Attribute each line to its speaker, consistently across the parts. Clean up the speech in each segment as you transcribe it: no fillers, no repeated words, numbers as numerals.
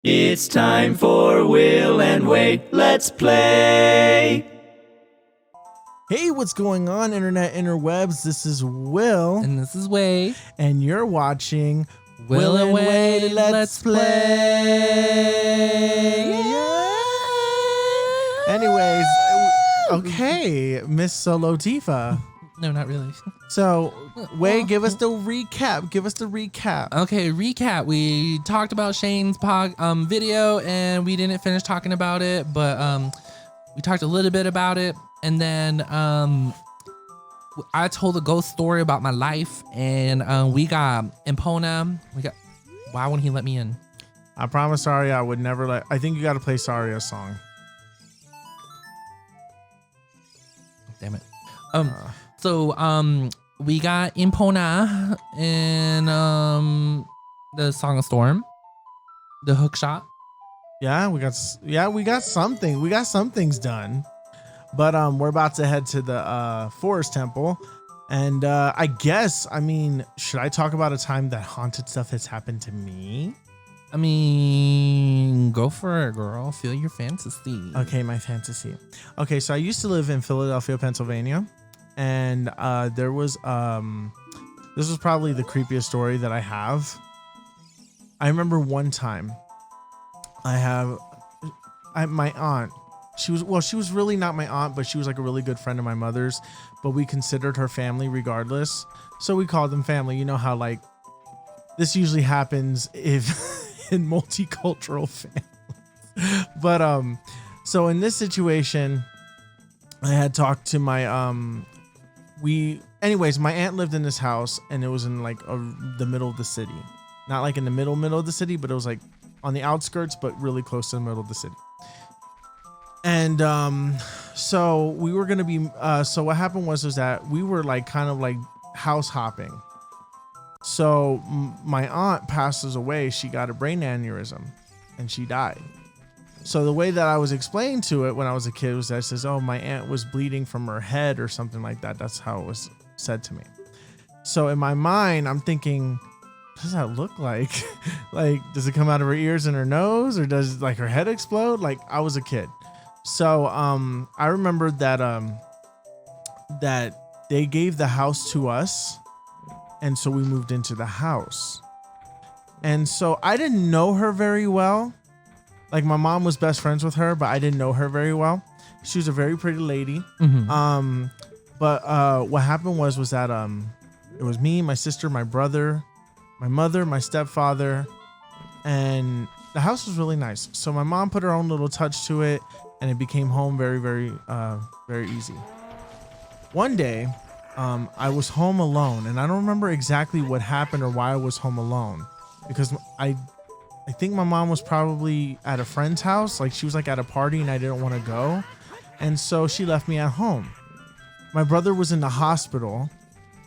Speaker 1: It's time for Will and Way. Let's play.
Speaker 2: Hey, what's going on, internet interwebs? This is Will,
Speaker 3: And this is Way.
Speaker 2: and you're watching
Speaker 3: Will and Way, let's play.
Speaker 2: Anyways, okay, Miss Solo Tifa.
Speaker 3: No, not really.
Speaker 2: So, Way, give us the recap.
Speaker 3: Okay, recap. We talked about Shane's video, and we didn't finish talking about it, but we talked a little bit about it, and then I told a ghost story about my life, and we got Epona. Why wouldn't he let me in?
Speaker 2: I promised Arya I would never let. I think you got to play Saria's song.
Speaker 3: Damn it. So we got Epona in the Song of Storm, the hook shot.
Speaker 2: Yeah, we got something. We got some things done. But we're about to head to the Forest Temple. And I mean, should I talk about a time that haunted stuff has happened to me?
Speaker 3: I mean, go for it, girl. Feel your fantasy.
Speaker 2: Okay, my fantasy. Okay, so I used to live in Philadelphia, Pennsylvania. And there was this was probably the creepiest story that I have. I remember one time my aunt, she was really not my aunt, but she was like a really good friend of my mother's, but we considered her family regardless. So we called them family. You know how like this usually happens if in multicultural families. But so in this situation, I had talked to my my aunt lived in this house, and it was in like the middle of the city. Not like in the middle of the city, but it was like on the outskirts, but really close to the middle of the city. And so we were gonna be so what happened was that we were like kind of like house hopping. So my aunt passes away. She got a brain aneurysm and she died. So the way that I was explained to it when I was a kid was that it says, oh, my aunt was bleeding from her head or something like that. That's how it was said to me. So in my mind, I'm thinking, what does that look like? Like, does it come out of her ears and her nose, or does like her head explode? Like, I was a kid. So I remember that that they gave the house to us, and so we moved into the house. And so I didn't know her very well. Like, my mom was best friends with her, but I didn't know her very well. She was a very pretty lady.
Speaker 3: Mm-hmm.
Speaker 2: But what happened was that it was me, my sister, my brother, my mother, my stepfather, and the house was really nice. So my mom put her own little touch to it, and it became home very, very, very easy. One day, I was home alone, and I don't remember exactly what happened or why I was home alone, because I think my mom was probably at a friend's house. Like, she was like at a party and I didn't want to go. And so she left me at home. My brother was in the hospital.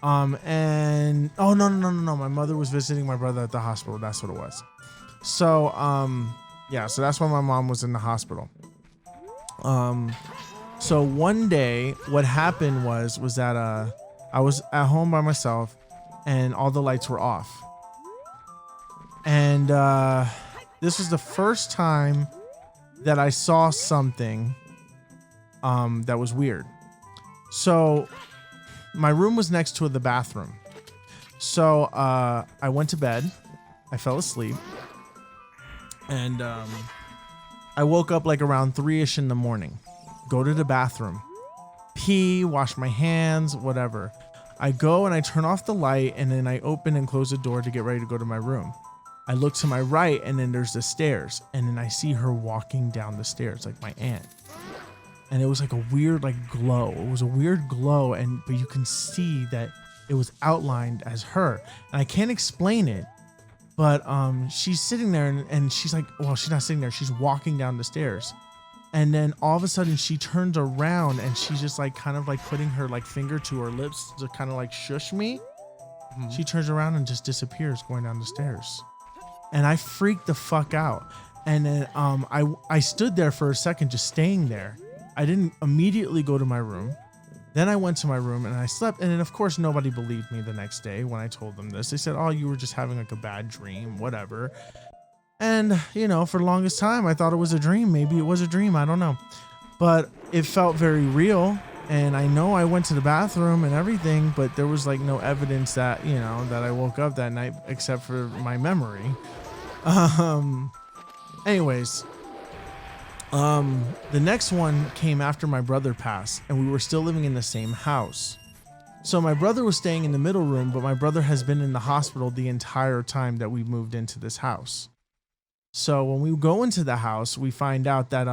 Speaker 2: And oh, no. My mother was visiting my brother at the hospital. That's what it was. So, so that's why my mom was in the hospital. So one day what happened was that, I was at home by myself and all the lights were off. And this was the first time that I saw something that was weird. So my room was next to the bathroom. So I went to bed. I fell asleep. And I woke up like around 3-ish in the morning. Go to the bathroom. Pee, wash my hands, whatever. I go and I turn off the light, and then I open and close the door to get ready to go to my room. I look to my right, and then there's the stairs, and then I see her walking down the stairs, like my aunt. And it was like a weird like glow. It was a weird glow, but you can see that it was outlined as her. And I can't explain it, but she's sitting there, and she's like, well, she's not sitting there. She's walking down the stairs. And then all of a sudden she turns around, and she's just like kind of like putting her like finger to her lips to kind of like shush me. Mm-hmm. She turns around and just disappears going down the stairs. And I freaked the fuck out. And then I stood there for a second, just staying there. I didn't immediately go to my room. Then I went to my room and I slept. And then, of course, nobody believed me the next day when I told them this. They said, oh, you were just having like a bad dream, whatever. And, you know, for the longest time, I thought it was a dream. Maybe it was a dream. I don't know. But it felt very real. And I know I went to the bathroom and everything, but there was like no evidence that, you know, that I woke up that night except for my memory. Anyways, the next one came after my brother passed, and we were still living in the same house. So my brother was staying in the middle room, but my brother has been in the hospital the entire time that we moved into this house. So when we go into the house, we find out that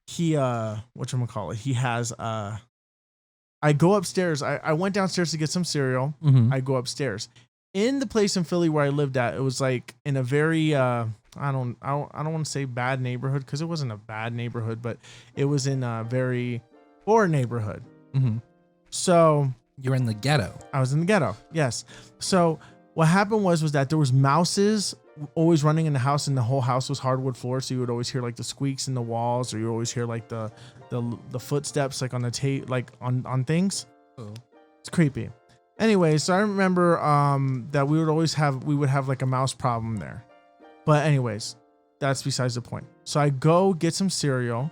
Speaker 2: he whatchamacallit, he has I go upstairs. I went downstairs to get some cereal.
Speaker 3: Mhm.
Speaker 2: I go upstairs. In the place in Philly where I lived at, it was like in a very I don't want to say bad neighborhood, because it wasn't a bad neighborhood, but it was in a very poor neighborhood.
Speaker 3: Mhm.
Speaker 2: So
Speaker 3: You're in the ghetto.
Speaker 2: I was in the ghetto. Yes. So what happened was that there was mouses always running in the house, and the whole house was hardwood floor. So you would always hear like the squeaks in the walls, or you always hear like the footsteps like on the tape, like on things.
Speaker 3: Oh.
Speaker 2: It's creepy. Anyway, so I remember that we would have like a mouse problem there. But anyways, that's besides the point. So I go get some cereal.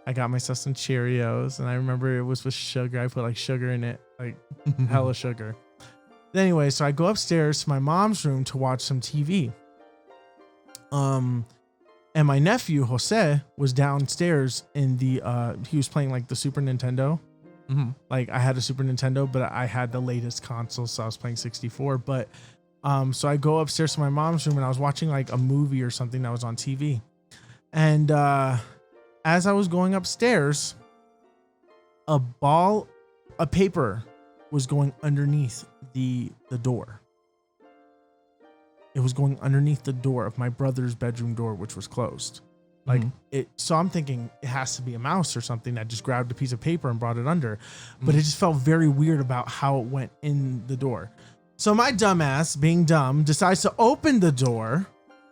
Speaker 2: I got myself some Cheerios, and I remember it was with sugar. I put like sugar in it, like hella sugar. Anyway, so I go upstairs to my mom's room to watch some TV. And my nephew Jose was downstairs in the he was playing like the Super Nintendo.
Speaker 3: Mhm.
Speaker 2: Like I had a Super Nintendo, but I had the latest console, so I was playing 64. But so I go upstairs to my mom's room, and I was watching like a movie or something that was on TV. And as I was going upstairs, a paper was going underneath the door. It was going underneath the door of my brother's bedroom door, which was closed. Like it, so I'm thinking it has to be a mouse or something that just grabbed a piece of paper and brought it under, but it just felt very weird about how it went in the door. So my dumbass, being dumb, decides to open the door,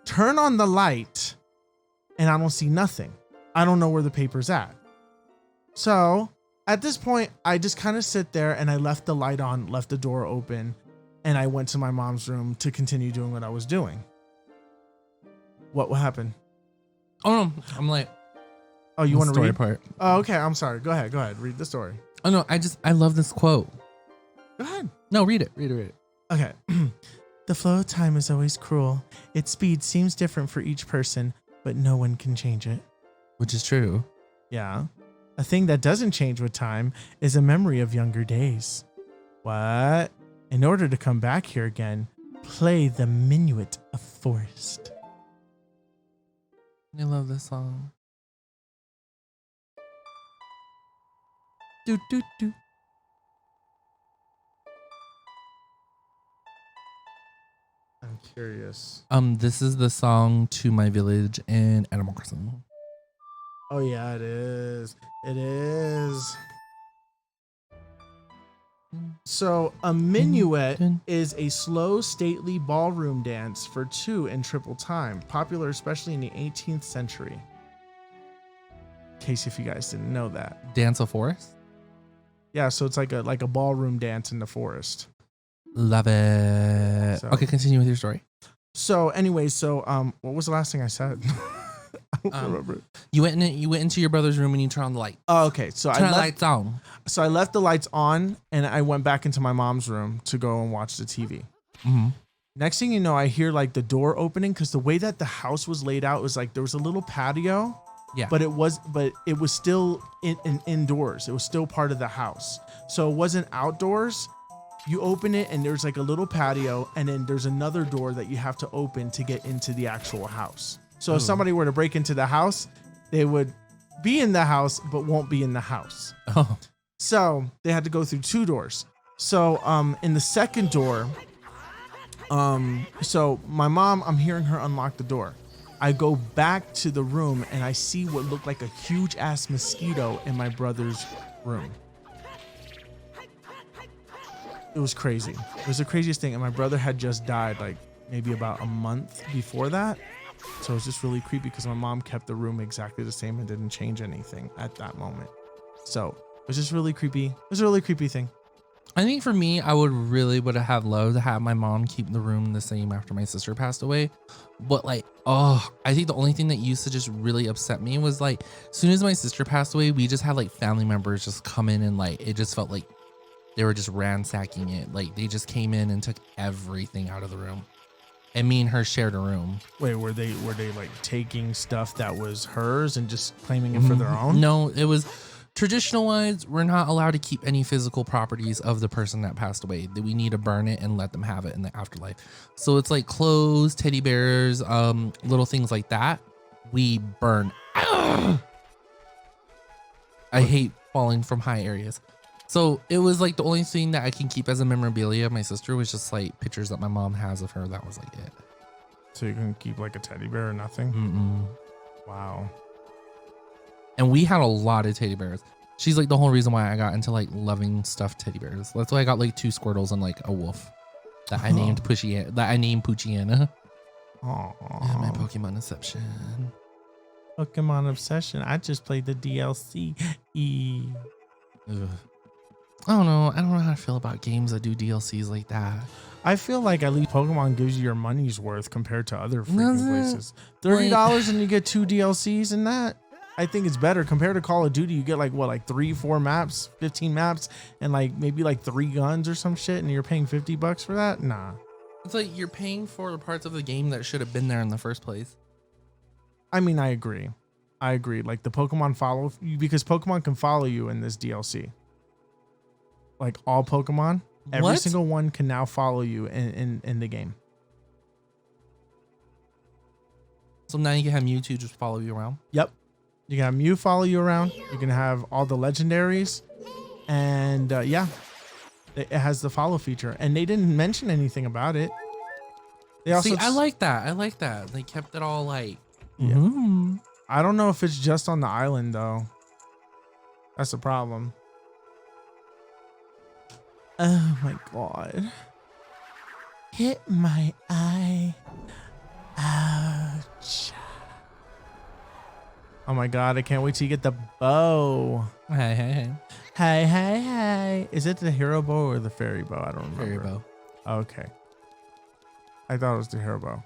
Speaker 2: turn on the light, and I don't see nothing. I don't know where the paper's at. So at this point, I just kind of sit there, and I left the light on, left the door open, and I went to my mom's room to continue doing what I was doing. What happened?
Speaker 3: Oh no, I'm like,
Speaker 2: Oh, you
Speaker 3: the
Speaker 2: want to
Speaker 3: story
Speaker 2: read?
Speaker 3: part.
Speaker 2: Oh, okay. I'm sorry. Go ahead. Read the story.
Speaker 3: Oh no, I love this quote.
Speaker 2: Go ahead.
Speaker 3: No, read it.
Speaker 2: Okay. The flow of time is always cruel. Its speed seems different for each person, but no one can change it.
Speaker 3: Which is true.
Speaker 2: Yeah. A thing that doesn't change with time is a memory of younger days. What? In order to come back here again, play the Minuet of Forest.
Speaker 3: I love this song.
Speaker 2: Do, do, do. I'm curious.
Speaker 3: This is the song to my village in Animal Crossing.
Speaker 2: Oh, yeah, it is. It is. So a minuet is a slow, stately ballroom dance for two and triple time, popular especially in the 18th century. In case if you guys didn't know that.
Speaker 3: Dance of Forest?
Speaker 2: Yeah, so it's like a ballroom dance in the forest.
Speaker 3: Love it.
Speaker 2: So-
Speaker 3: Okay, continue with your story.
Speaker 2: So anyway, what was the last thing I said? I don't remember.
Speaker 3: You went into your brother's room and you turned on the light.
Speaker 2: Oh, okay. So
Speaker 3: Turn
Speaker 2: I
Speaker 3: the
Speaker 2: left,
Speaker 3: lights on.
Speaker 2: so I left the lights on, and I went back into my mom's room to go and watch the TV.
Speaker 3: Mm-hmm.
Speaker 2: Next thing you know, I hear like the door opening, because the way that the house was laid out was like there was a little patio,
Speaker 3: Yeah.
Speaker 2: but it was still indoors. It was still part of the house, so it wasn't outdoors. You open it, and there's like a little patio, and then there's another door that you have to open to get into the actual house. So if somebody were to break into the house, they would be in the house but won't be in the house.
Speaker 3: Oh.
Speaker 2: So they had to go through two doors. So in the second door, so my mom, I'm hearing her unlock the door. I go back to the room, and I see what looked like a huge ass mosquito in my brother's room. It was crazy. It was the craziest thing. And my brother had just died like maybe about a month before that. So it was just really creepy because my mom kept the room exactly the same and didn't change anything at that moment. So it was just really creepy. It was a really creepy thing.
Speaker 3: I think for me, I would have loved to have my mom keep the room the same after my sister passed away. But like, I think the only thing that used to just really upset me was like, as soon as my sister passed away, we just had like family members just come in and like, it just felt like they were just ransacking it. Like they just came in and took everything out of the room. And me and her shared a room.
Speaker 2: Wait, were they like taking stuff that was hers and just claiming it for their own?
Speaker 3: No, it was traditional wise. We're not allowed to keep any physical properties of the person that passed away. That we need to burn it and let them have it in the afterlife. So it's like clothes, teddy bears, little things like that. We burn. I hate falling from high areas. So it was like the only thing that I can keep as a memorabilia of my sister was just like pictures that my mom has of her. That was like it.
Speaker 2: So you can keep like a teddy bear or nothing?
Speaker 3: Mm-mm.
Speaker 2: Wow.
Speaker 3: And we had a lot of teddy bears. She's like the whole reason why I got into like loving stuffed teddy bears. That's why I got like 2 Squirtles and like a wolf that I named Poochiana.
Speaker 2: Oh,
Speaker 3: Yeah, my Pokemon Inception.
Speaker 2: Pokemon Obsession. I just played the DLC.
Speaker 3: Ugh. I don't know. I don't know how to feel about games that do DLCs like that.
Speaker 2: I feel like at least Pokemon gives you your money's worth compared to other freaking
Speaker 3: Does it?
Speaker 2: places. $30 and you get 2 DLCs and that. I think it's better compared to Call of Duty. You get like what, like 3-4 maps, 15 maps, and like maybe like 3 guns or some shit, and you're paying $50 for that? Nah.
Speaker 3: It's like you're paying for the parts of the game that should have been there in the first place.
Speaker 2: I mean, I agree. Like the Pokemon follow, because Pokemon can follow you in this DLC. Like all Pokemon, every
Speaker 3: What?
Speaker 2: single one can now follow you in the game.
Speaker 3: So now you can have Mewtwo just follow you around.
Speaker 2: Yep. You can have Mew follow you around. You can have all the legendaries. And yeah, it has the follow feature. And they didn't mention anything about it. They also
Speaker 3: See, I like that. I like that. They kept it all like,
Speaker 2: Yeah. I don't know if it's just on the island though. That's the problem. Oh my god. Hit my eye. Ouch. Oh my god, I can't wait till you get the bow.
Speaker 3: hey, hey, hey.
Speaker 2: Hey, hey, hey. Is it the hero bow or the fairy bow? I don't remember.
Speaker 3: Fairy bow.
Speaker 2: Okay. I thought it was the hero bow.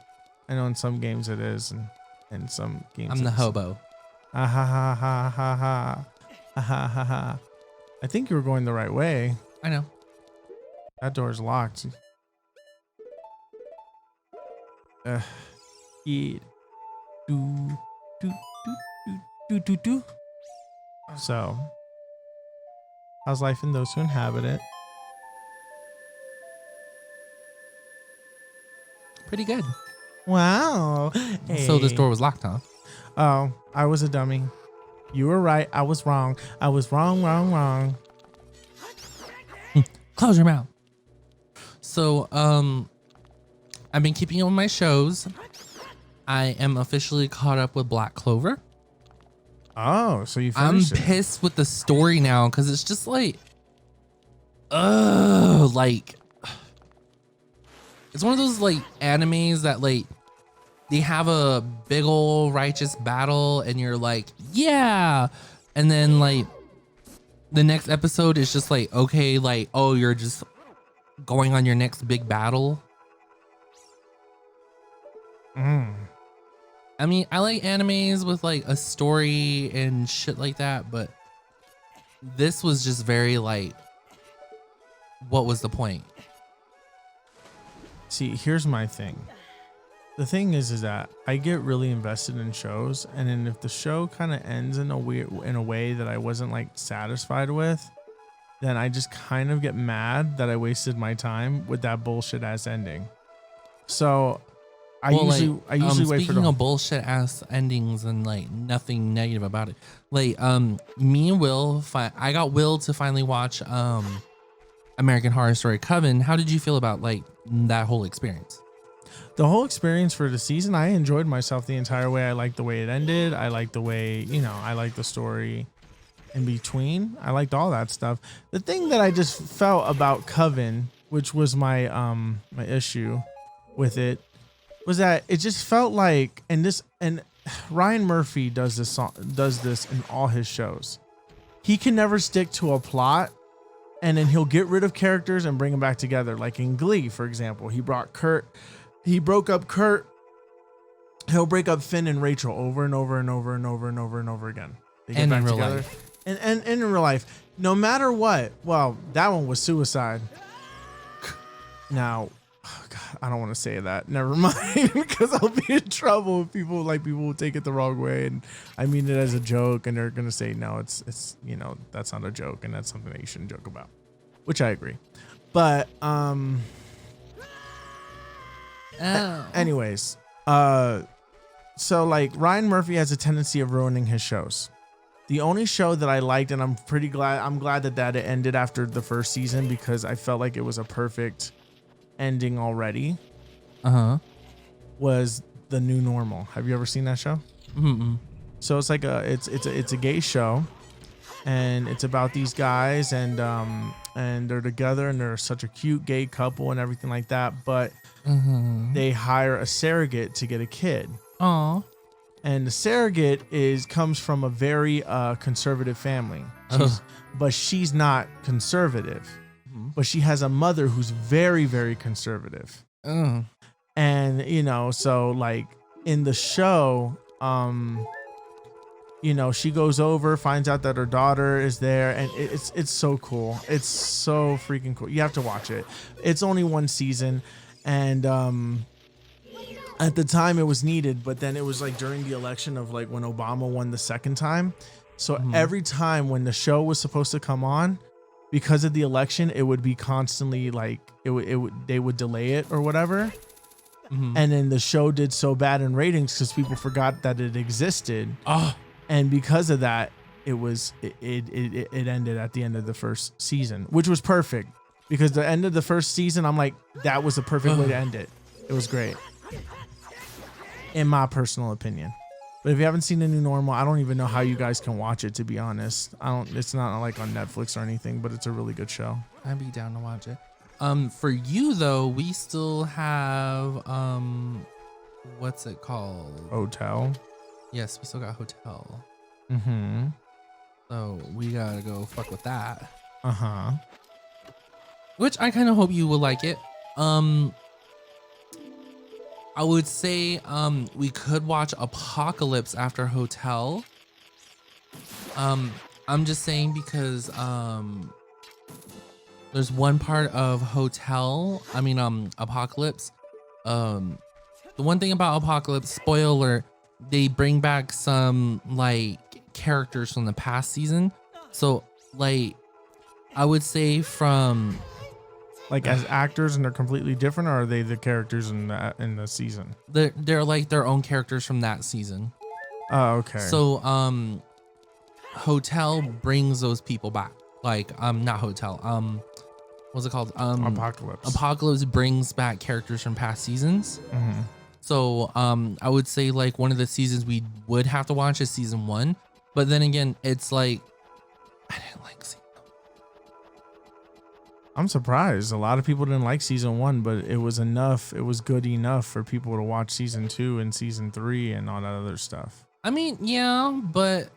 Speaker 2: I know in some games it is, and in some games
Speaker 3: I'm the
Speaker 2: it's-
Speaker 3: hobo.
Speaker 2: Ah, ha ha ha ha ha. Ah, ha ha ha. I think you were going the right way.
Speaker 3: I know.
Speaker 2: That door's locked. Yeah. Do, do, do, do, do, do. So, how's life in those who inhabit it?
Speaker 3: Pretty good.
Speaker 2: Wow.
Speaker 3: So this
Speaker 2: Hey.
Speaker 3: door was locked, huh?
Speaker 2: Oh, I was a dummy. You were right. I was wrong. I was wrong, wrong, wrong.
Speaker 3: Close your mouth. So, I've been keeping up with my shows. I am officially caught up with Black Clover.
Speaker 2: Oh, so you
Speaker 3: I'm
Speaker 2: finished it.
Speaker 3: pissed with the story now because it's just like, like, it's one of those like animes that like they have a big old righteous battle and you're like, yeah, and then like the next episode is just like, okay, like, oh, you're just going on your next big battle. I mean, I like animes with like a story and shit like that, but this was just very like, what was the point?
Speaker 2: See, here's my thing. The thing is that I get really invested in shows, and then if the show kind of ends in a way that I wasn't like satisfied with, then I just kind of get mad that I wasted my time with that bullshit ass ending. So I usually wait for
Speaker 3: speaking
Speaker 2: the
Speaker 3: of bullshit ass endings and like nothing negative about it. Like me and Will, I got Will to finally watch American Horror Story Coven. How did you feel about like that whole experience?
Speaker 2: The whole experience for the season, I enjoyed myself the entire way. I liked the way it ended. I liked the way, I liked the story in between. I liked all that stuff. The thing that I just felt about Coven, which was my my issue with it, was that it just felt like, and Ryan Murphy does this in all his shows. He can never stick to a plot, and then he'll get rid of characters and bring them back together. Like in Glee, for example, he broke up Kurt. He'll break up Finn and Rachel over and over and over and over and over and over again. They get
Speaker 3: And
Speaker 2: back
Speaker 3: in real
Speaker 2: together.
Speaker 3: life.
Speaker 2: And in real life, no matter what. Well, that one was suicide. Now, oh God, I don't want to say that. Never mind, because I'll be in trouble if people will take it the wrong way, and I mean it as a joke, and they're gonna say no, it's that's not a joke, and that's something that you shouldn't joke about, which I agree. But anyways, so like Ryan Murphy has a tendency of ruining his shows. The only show that I liked, and I'm glad that it ended after the first season, because I felt like it was a perfect ending already, was The New Normal. Have you ever seen that show?
Speaker 3: Mm-mm.
Speaker 2: So it's like it's a gay show, and it's about these guys, and they're together, and they're such a cute gay couple and everything like that, but they hire a surrogate to get a kid.
Speaker 3: Aw.
Speaker 2: And the surrogate comes from a very conservative family. But she's not conservative. But she has a mother who's very, very conservative. And, so like in the show, she goes over, finds out that her daughter is there, and it's so cool. It's so freaking cool. You have to watch it. It's only one season, and at the time it was needed, but then it was like during the election of like when Obama won the second time. So every time when the show was supposed to come on, because of the election, it would be constantly like they would delay it or whatever. And then the show did so bad in ratings because people forgot that it existed. And because of that, it ended at the end of the first season, which was perfect, because the end of the first season, I'm like, that was the perfect way to end it. It was great, in my personal opinion. But if you haven't seen The New Normal, I don't even know how you guys can watch it, to be honest. It's not like on Netflix or anything, but it's a really good show.
Speaker 3: I'd be down to watch it. For you though, we still have what's it called?
Speaker 2: Hotel.
Speaker 3: Yes, we still got Hotel.
Speaker 2: Mm-hmm.
Speaker 3: So we gotta go fuck with that.
Speaker 2: Uh-huh.
Speaker 3: Which I kind of hope you will like it. I would say we could watch Apocalypse after Hotel. I'm just saying because there's one part of Apocalypse. The one thing about Apocalypse, spoiler, they bring back some like characters from the past season. So like I would say from
Speaker 2: like as actors, and they're completely different, or are they the characters in the season?
Speaker 3: They're like their own characters from that season.
Speaker 2: Oh, okay.
Speaker 3: So Hotel brings those people back. Like not Hotel. What's it called?
Speaker 2: Apocalypse.
Speaker 3: Apocalypse brings back characters from past seasons.
Speaker 2: Mm-hmm.
Speaker 3: So I would say like one of the seasons we would have to watch is season 1. But then again, it's like I didn't like season.
Speaker 2: I'm surprised. A lot of people didn't like season 1, but it was enough. It was good enough for people to watch season 2 and season 3 and all that other stuff.
Speaker 3: I mean, yeah, but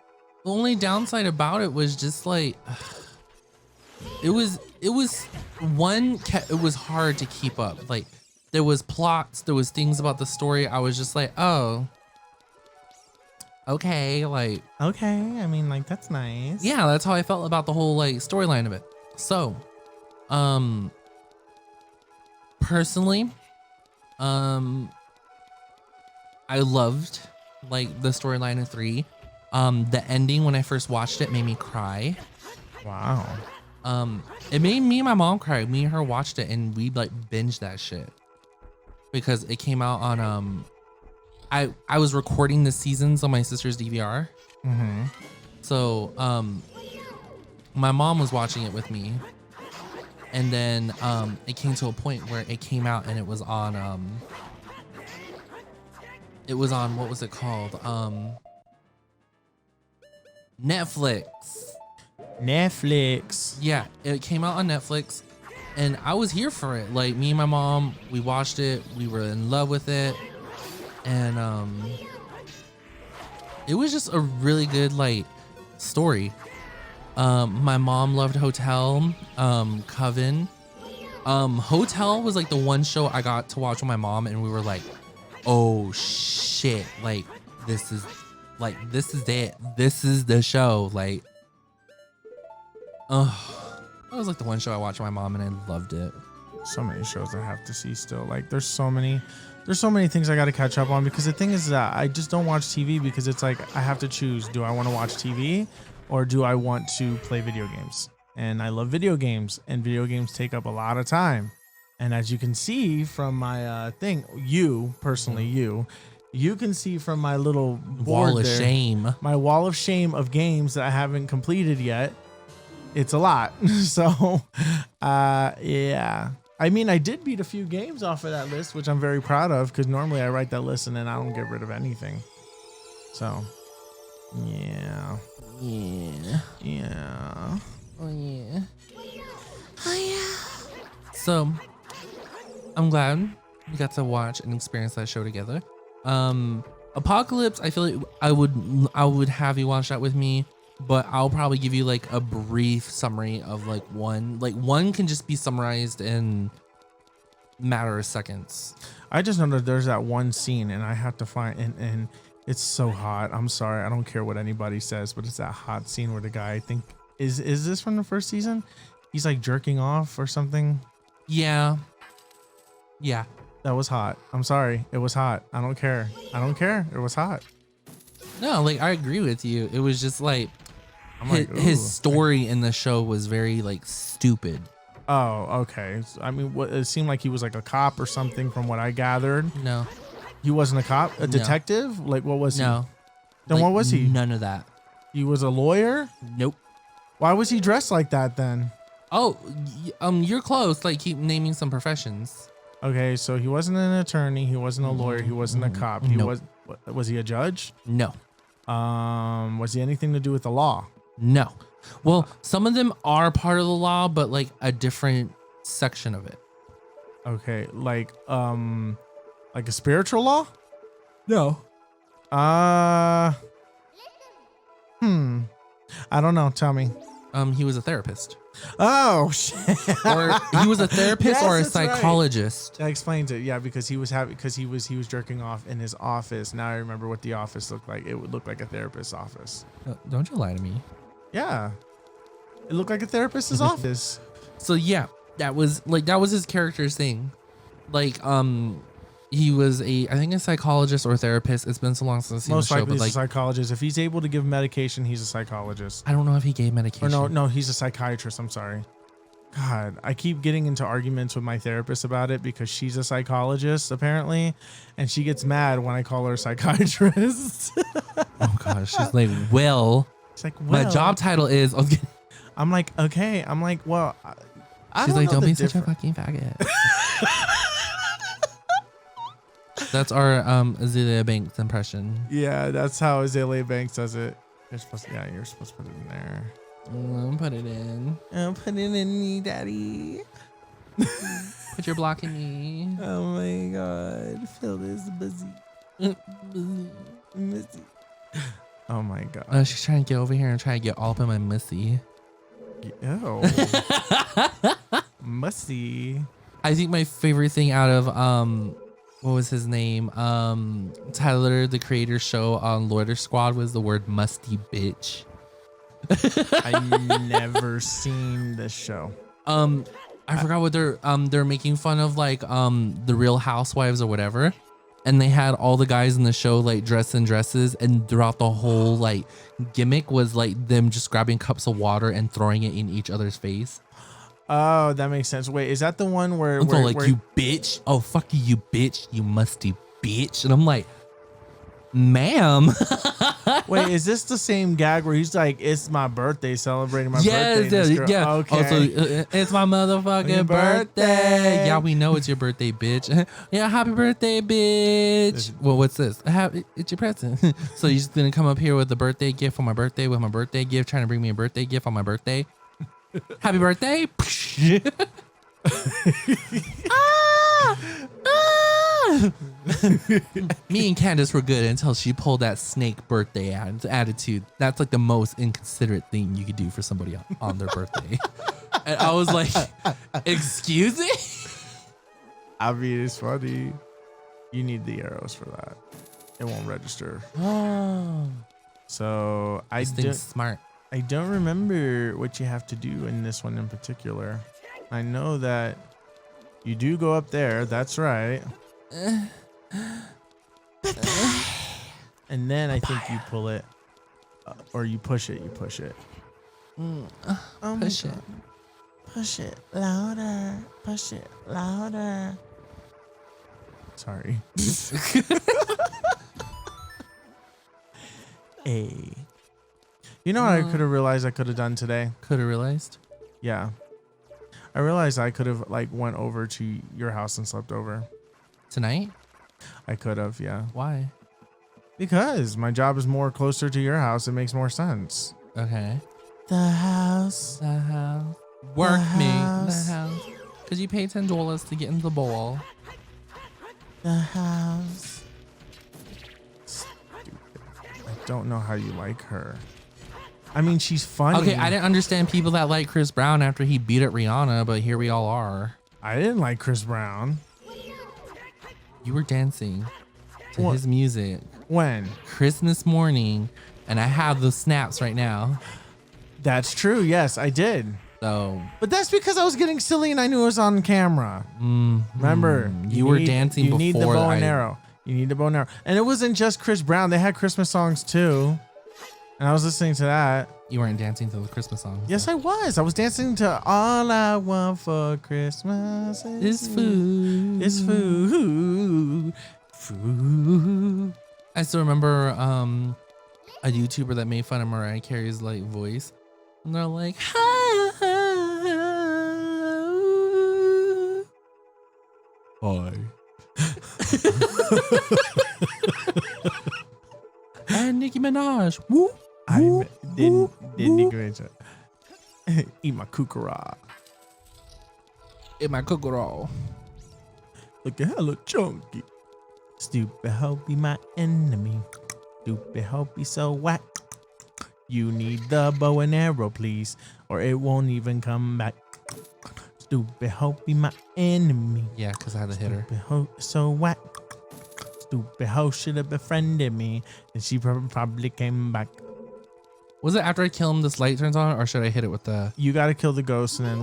Speaker 3: the only downside about it was just like it was hard to keep up. Like there was plots, there was things about the story. I was just like, oh, okay, like
Speaker 2: Okay, I mean, like, that's nice.
Speaker 3: yeah, that's how I felt about the whole like storyline of it. So, personally, I loved like the storyline of 3. The ending when I first watched it made me cry.
Speaker 2: Wow.
Speaker 3: It made me and my mom cry. Me and her watched it and we like binged that shit because it came out on I was recording the seasons on my sister's DVR.
Speaker 2: Mm-hmm.
Speaker 3: So my mom was watching it with me, and then it came to a point where it came out and it was on what was it called? Netflix. Yeah, it came out on Netflix and I was here for it. Like me and my mom, we watched it, we were in love with it, and it was just a really good like story. My mom loved Hotel, Coven. Hotel was like the one show I got to watch with my mom, and we were like, oh shit, like this is it. This is the show. Like, that was like the one show I watched with my mom, and I loved it.
Speaker 2: So many shows I have to see still. Like there's so many things I got to catch up on, because the thing is that I just don't watch TV because it's like I have to choose. Do I want to watch TV or do I want to play video games? And I love video games, and video games take up a lot of time. And as you can see from my thing, you can see from my little board
Speaker 3: Wall of
Speaker 2: there,
Speaker 3: shame.
Speaker 2: my wall of shame of games that I haven't completed yet. It's a lot. So, yeah. I mean, I did beat a few games off of that list, which I'm very proud of, because normally I write that list and then I don't get rid of anything. So, yeah.
Speaker 3: Yeah.
Speaker 2: Yeah.
Speaker 3: Oh yeah. Oh yeah. So, I'm glad we got to watch and experience that show together. Apocalypse, I feel like I would have you watch that with me, but I'll probably give you like a brief summary of like one. Like one can just be summarized in matter of seconds.
Speaker 2: I just know that there's that one scene, and I have to find, and it's so hot. I'm sorry, I don't care what anybody says, but it's that hot scene where the guy, I think, is this from the first season? He's like jerking off or something.
Speaker 3: Yeah. Yeah.
Speaker 2: That was hot. I'm sorry, it was hot. I don't care. It was hot.
Speaker 3: No, like I agree with you. It was just like
Speaker 2: I'm like,
Speaker 3: his
Speaker 2: ooh.
Speaker 3: story in the show was very like stupid.
Speaker 2: Oh, okay. I mean, it seemed like he was like a cop or something from what I gathered.
Speaker 3: No.
Speaker 2: He wasn't a cop? A detective? Like, what was he?
Speaker 3: No.
Speaker 2: Then
Speaker 3: Like,
Speaker 2: what was he?
Speaker 3: None of that.
Speaker 2: He was a lawyer?
Speaker 3: Nope.
Speaker 2: Why was he dressed like that then?
Speaker 3: Oh, you're close. Like keep naming some professions.
Speaker 2: Okay, so he wasn't an attorney. He wasn't a lawyer. He wasn't a cop. He
Speaker 3: Nope.
Speaker 2: was he a judge?
Speaker 3: No.
Speaker 2: Was he anything to do with the law?
Speaker 3: No. Well, some of them are part of the law, but like a different section of it.
Speaker 2: Okay, like a spiritual law?
Speaker 3: No.
Speaker 2: I don't know. Tell me.
Speaker 3: He was a therapist.
Speaker 2: Oh shit.
Speaker 3: Or he was a therapist
Speaker 2: Yes,
Speaker 3: or a
Speaker 2: that's right.
Speaker 3: psychologist.
Speaker 2: That explains it. Yeah, because he was jerking off in his office. Now I remember what the office looked like. It would look like a therapist's office.
Speaker 3: Don't you lie to me.
Speaker 2: Yeah. It looked like a therapist's office.
Speaker 3: So yeah, that was his character's thing. Like he was I think a psychologist or a therapist. It's been so long since I've seen
Speaker 2: Most
Speaker 3: the show,
Speaker 2: likely
Speaker 3: but
Speaker 2: he's a
Speaker 3: like
Speaker 2: psychologist. If he's able to give medication, he's a psychologist.
Speaker 3: I don't know if he gave medication.
Speaker 2: Or no, he's a psychiatrist. I'm sorry. God, I keep getting into arguments with my therapist about it because she's a psychologist apparently, and she gets mad when I call her a psychiatrist.
Speaker 3: Oh gosh, she's like, well,
Speaker 2: It's like,
Speaker 3: my
Speaker 2: well,
Speaker 3: job title is.
Speaker 2: I'm like, okay. I'm like, well, I
Speaker 3: She's
Speaker 2: don't
Speaker 3: like,
Speaker 2: know
Speaker 3: don't
Speaker 2: the
Speaker 3: be such a
Speaker 2: difference.
Speaker 3: fucking faggot. That's our Azealia Banks impression.
Speaker 2: Yeah, that's how Azalea Banks does it. You're supposed to put it in there.
Speaker 3: Put it in.
Speaker 2: Oh, put it in me, daddy.
Speaker 3: But you're blocking me.
Speaker 2: Oh my god, feel this busy. Oh my god.
Speaker 3: She's trying to get over here and try to get all up in my missy.
Speaker 2: Ew. Musty.
Speaker 3: I think my favorite thing out of what was his name? Tyler, the Creator show on Loiter Squad was the word musty bitch.
Speaker 2: I've never seen this show.
Speaker 3: I forgot what they're making fun of, like the Real Housewives or whatever. And they had all the guys in the show like dressed in dresses, and throughout the whole like gimmick was like them just grabbing cups of water and throwing it in each other's face.
Speaker 2: Oh, that makes sense. Wait, is that the one where,
Speaker 3: And so like, you bitch, oh fuck you bitch, you musty bitch. And I'm like, ma'am.
Speaker 2: Wait, is this the same gag where he's like, it's my birthday, celebrating my
Speaker 3: Yes,
Speaker 2: birthday? and this girl-
Speaker 3: yeah.
Speaker 2: Okay.
Speaker 3: Also, it's my motherfucking
Speaker 2: Your
Speaker 3: birthday.
Speaker 2: birthday.
Speaker 3: Yeah, we know it's your birthday, bitch. Yeah, happy birthday, bitch. Well, what's this? It's your present. So you're just gonna come up here with a birthday gift for my birthday, with my birthday gift, trying to bring me a birthday gift on my birthday. Happy birthday. Me and Candace were good until she pulled that snake birthday attitude. That's like the most inconsiderate thing you could do for somebody on their birthday. And I was like, excuse me?
Speaker 2: I mean, it's funny. You need the arrows for that. It won't register.
Speaker 3: Oh,
Speaker 2: So
Speaker 3: this thing's smart.
Speaker 2: I don't remember what you have to do in this one in particular. I know that you do go up there. That's right. And then I think you pull it, or you push it. You push it. Oh my
Speaker 3: Push it.
Speaker 2: God. Push it louder. Push it louder. Sorry. Hey. You know what I could have realized I could have done today?
Speaker 3: Could have realized.
Speaker 2: Yeah. I realized I could have like went over to your house and slept over.
Speaker 3: Tonight?
Speaker 2: I could have, yeah.
Speaker 3: Why?
Speaker 2: Because my job is more closer to your house. It makes more sense.
Speaker 3: Okay.
Speaker 2: The house.
Speaker 3: The house. Work me.
Speaker 2: house.
Speaker 3: The house. Because you pay $10 to get in the bowl.
Speaker 2: The house. Stupid. I don't know how you like her. I mean, she's funny.
Speaker 3: Okay, I didn't understand people that like Chris Brown after he beat up Rihanna, but here we all are.
Speaker 2: I didn't like Chris Brown.
Speaker 3: You were dancing to
Speaker 2: What?
Speaker 3: his music
Speaker 2: When?
Speaker 3: Christmas morning, and I have those snaps right now.
Speaker 2: That's true. Yes, I did.
Speaker 3: So
Speaker 2: But that's because I was getting silly and I knew it was on camera. Remember,
Speaker 3: you were dancing
Speaker 2: You need the
Speaker 3: before
Speaker 2: bow and
Speaker 3: I-
Speaker 2: arrow. You need the bow and arrow. And it wasn't just Chris Brown. They had Christmas songs too. And I was listening to that.
Speaker 3: you weren't dancing to the Christmas song.
Speaker 2: Yes, I was. I was dancing to All I Want for Christmas
Speaker 3: It's food.
Speaker 2: It's food. Food.
Speaker 3: I still remember a YouTuber that made fun of Mariah Carey's like voice, and they're like, "Hi." And Nicki Minaj. Woo.
Speaker 2: I
Speaker 3: woo,
Speaker 2: didn't
Speaker 3: woo.
Speaker 2: agree to eat my kukara.
Speaker 3: In my cookerall.
Speaker 2: Looking hella chunky. Stupid hoe be my enemy. Stupid hoe be so whack. You need the bow and arrow, please, or it won't even come back. Stupid hoe be my enemy.
Speaker 3: Yeah, because I had to hit her.
Speaker 2: Stupid hoe so whack. Stupid hoe should have befriended me, and she probably came back.
Speaker 3: Was it after I kill him this light turns on, or should I hit it with the...
Speaker 2: You got to kill the ghost, and then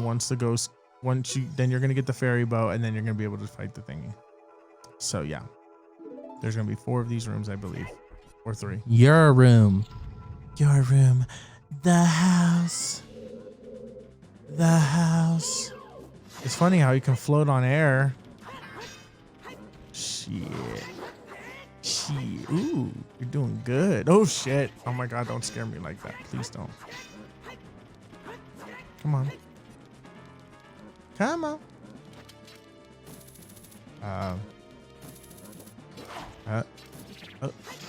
Speaker 2: then you're gonna get the fairy bow, and then you're gonna be able to fight the thingy. So yeah, there's gonna be 4 of these rooms, I believe, or 3.
Speaker 3: Your room.
Speaker 2: Your room, the house, the house. It's funny how you can float on air. Shit. Ooh, you're doing good. Oh shit. Oh my god, don't scare me like that. Please don't. Come on. Come on.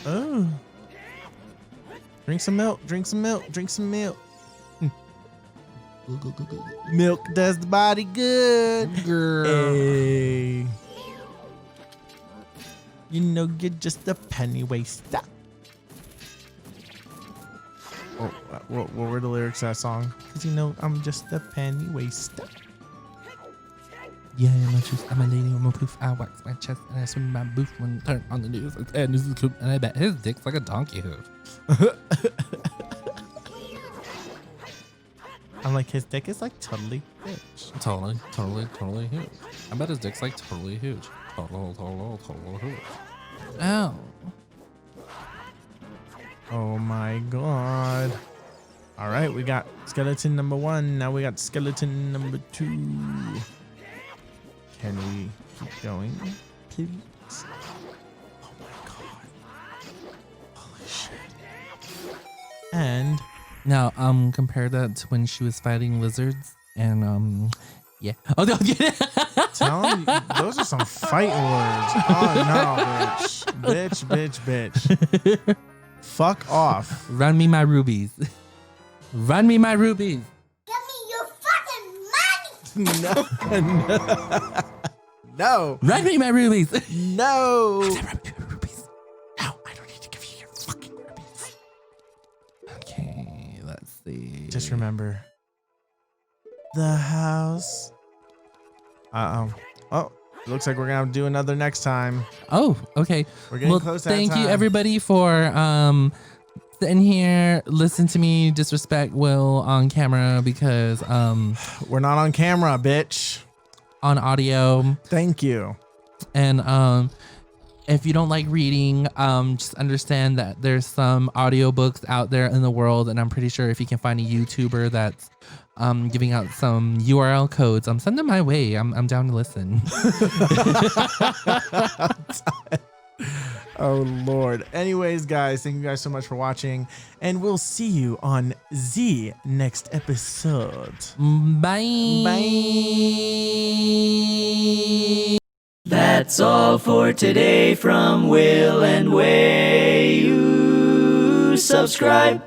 Speaker 2: Oh. Drink some milk. Drink some milk. Drink some milk. Milk does the body good.
Speaker 3: Girl.
Speaker 2: Hey. You know you're just a penny waster. Oh, what were the lyrics to that song? Because you know I'm just a penny waster.
Speaker 3: Yeah, I'm a truth. I'm a lady. I'm a poof. I wax my chest and I swing my booth when turn on the news. And this is cool. And I bet his dick's like a donkey hoof.
Speaker 2: I'm like, his dick is like totally bitch.
Speaker 3: Totally huge. I bet his dick's like totally huge. Totally huge. Ow.
Speaker 2: Oh my god. All right, we got skeleton number 1. Now we got skeleton number 2. Can we keep going, please? Oh my god. Holy shit. And
Speaker 3: Now, compare that to when she was fighting lizards and yeah. Oh no,
Speaker 2: tell me, those are some fighting words. Oh no, bitch. Fuck off.
Speaker 3: Run me my rubies. Run me my rubies.
Speaker 4: Give me your fucking money!
Speaker 2: No. No.
Speaker 3: Run me my rubies.
Speaker 2: No.
Speaker 3: Run me my rubies. No, I don't need to give you your fucking rubies. Okay, let's see.
Speaker 2: Just remember the house. Oh, it looks like we're gonna have to do another next time.
Speaker 3: Oh, okay.
Speaker 2: We're getting close to that
Speaker 3: thank you
Speaker 2: time.
Speaker 3: everybody for sitting here, listen to me disrespect Will on camera because
Speaker 2: We're not on camera, bitch.
Speaker 3: on audio.
Speaker 2: Thank you.
Speaker 3: And if you don't like reading, just understand that there's some audiobooks out there in the world, and I'm pretty sure if you can find a YouTuber that's giving out some URL codes, send them my way. I'm down to listen.
Speaker 2: Oh Lord. Anyways, guys, thank you guys so much for watching, and we'll see you on the next episode.
Speaker 3: Bye.
Speaker 2: Bye.
Speaker 1: That's all for today from Will and Way. You subscribe.